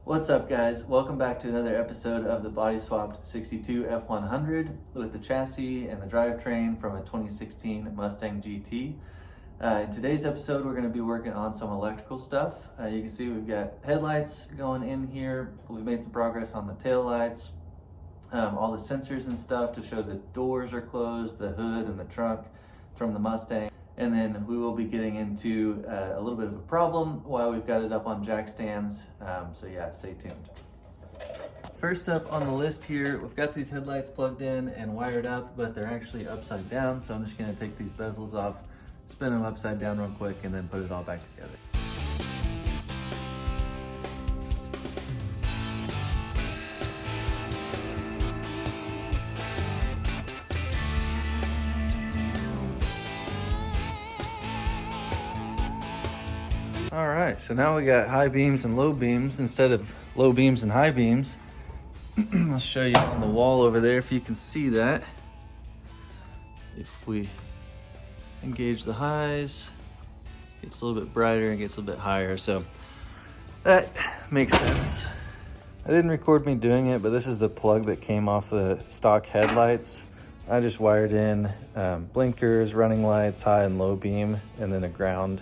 What's up, guys? Welcome back to another episode of the body swapped 62 F100 with the chassis and the drivetrain from a 2016 Mustang GT. In today's episode, we're going to be working on some electrical stuff. You can see we've got headlights going in here. We've made some progress on the tail lights, all the sensors and stuff to show the doors are closed, the hood and the trunk from the Mustang. And then we will be getting into a little bit of a problem while we've got it up on jack stands. So yeah, stay tuned. First up on the list here, we've got these headlights plugged in and wired up, but they're actually upside down. So I'm just gonna take these bezels off, spin them upside down real quick, and then put it all back together. All right, so now we got high beams and low beams instead of low beams and high beams. I'll show you on the wall over there if you can see that. If we engage the highs, it gets a little bit brighter and gets a little bit higher, so that makes sense. I didn't record me doing it, but this is the plug that came off the stock headlights. I just wired in blinkers, running lights, high and low beam, and then a ground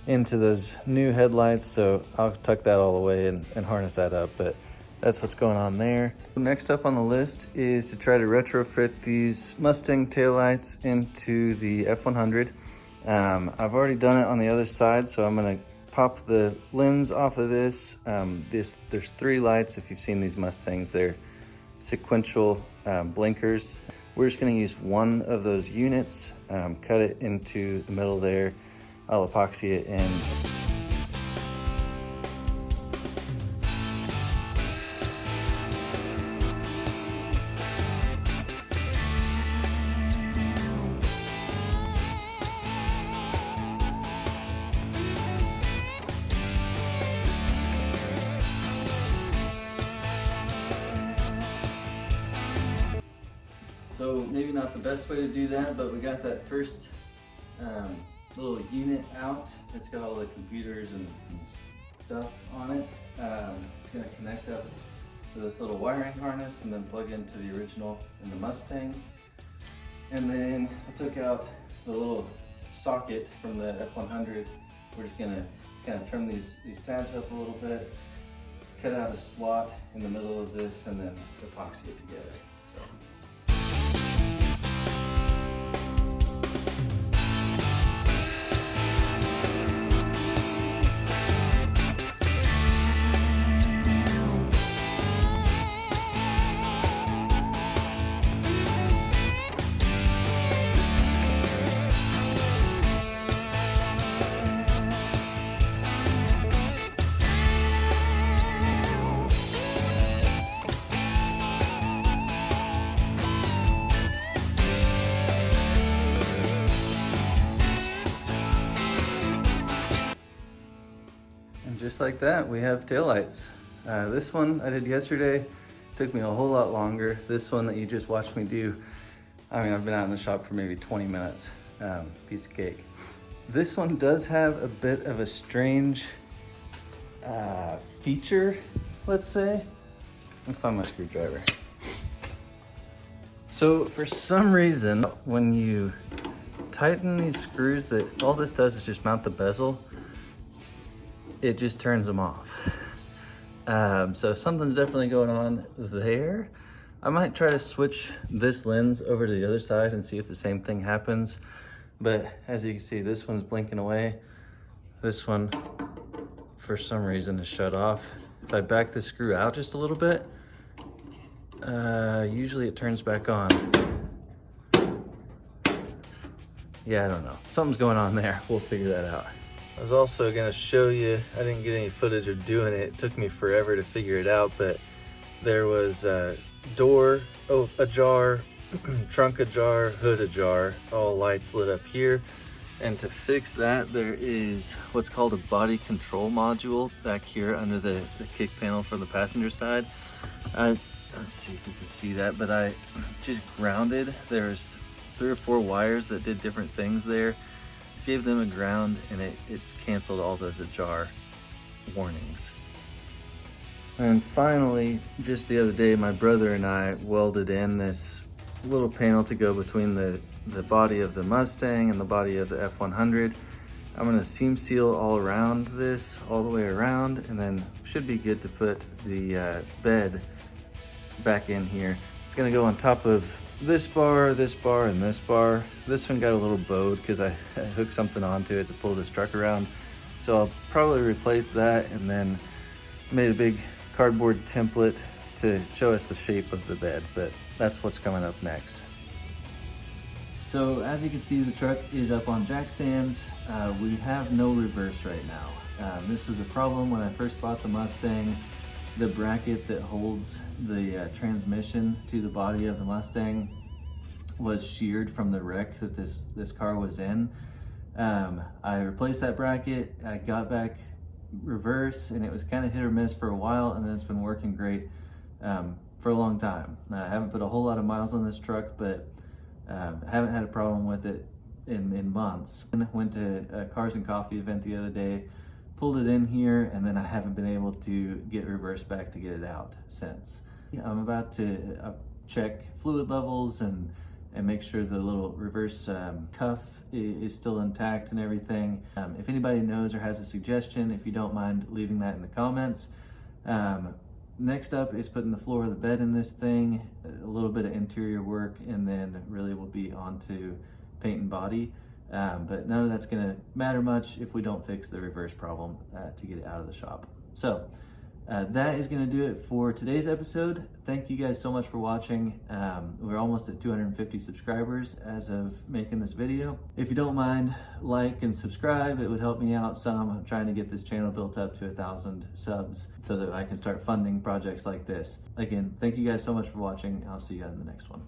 into those new headlights. So I'll tuck that all the way and harness that up, but that's what's going on there. Next up on the list is to try to retrofit these Mustang taillights into the F100. I've already done it on the other side, so I'm gonna pop the lens off of this. There's three lights. If you've seen these Mustangs, they're sequential blinkers. We're just gonna use one of those units, cut it into the middle there. I'll epoxy it in. So maybe not the best way to do that, but we got that first little unit out. It's got all the computers and stuff on it. It's going to connect up to this little wiring harness and then plug into the original in the Mustang. And then I took out the little socket from the F100. We're just going to kind of trim these tabs up a little bit, cut out a slot in the middle of this, and then epoxy it together. So. Just like that, we have taillights. This one I did yesterday, took me a whole lot longer. This one that you just watched me do, I mean, I've been out in the shop for maybe 20 minutes, piece of cake. This one does have a bit of a strange feature, let's say. Let me find my screwdriver. So for some reason, when you tighten these screws, that all this does is just mount the bezel. It just turns them off. So something's definitely going on there. I might try to switch this lens over to the other side and see if the same thing happens. But as you can see, this one's blinking away. This one, for some reason, is shut off. If I back the screw out just a little bit, usually it turns back on. Yeah, I don't know. Something's going on there. We'll figure that out. I was also gonna show you, I didn't get any footage of doing it. It took me forever to figure it out, but there was a door ajar, trunk ajar, hood ajar, all lights lit up here. And to fix that, there is what's called a body control module back here under the kick panel for the passenger side. Let's see if you can see that, but I just grounded. There's 3 or 4 wires that did different things there. Gave them a ground and it canceled all those ajar warnings. And finally, just the other day, my brother and I welded in this little panel to go between the body of the Mustang and the body of the F100. I'm gonna seam seal all around this, all the way around, and then should be good to put the bed back in here. It's gonna go on top of this bar, and this bar. This one got a little bowed because I hooked something onto it to pull this truck around. So I'll probably replace that, and then made a big cardboard template to show us the shape of the bed, but that's what's coming up next. So as you can see, the truck is up on jack stands. We have no reverse right now. This was a problem when I first bought the Mustang. The bracket that holds the transmission to the body of the Mustang was sheared from the wreck that this car was in. I replaced that bracket, I got back reverse, and it was kind of hit or miss for a while, and then it's been working great for a long time. I haven't put a whole lot of miles on this truck, but haven't had a problem with it in months. I went to a Cars and Coffee event the other day, pulled it in here, and then I haven't been able to get reverse back to get it out since. I'm about to check fluid levels and make sure the little reverse cuff is still intact and everything. If anybody knows or has a suggestion, if you don't mind leaving that in the comments. Next up is putting the floor of the bed in this thing, a little bit of interior work, and then really we'll be on to paint and body. But none of that's gonna matter much if we don't fix the reverse problem to get it out of the shop. So that is gonna do it for today's episode. Thank you guys so much for watching. We're almost at 250 subscribers as of making this video. If you don't mind, like and subscribe. It would help me out some. I'm trying to get this channel built up to 1,000 subs so that I can start funding projects like this. Again, thank you guys so much for watching. I'll see you in the next one.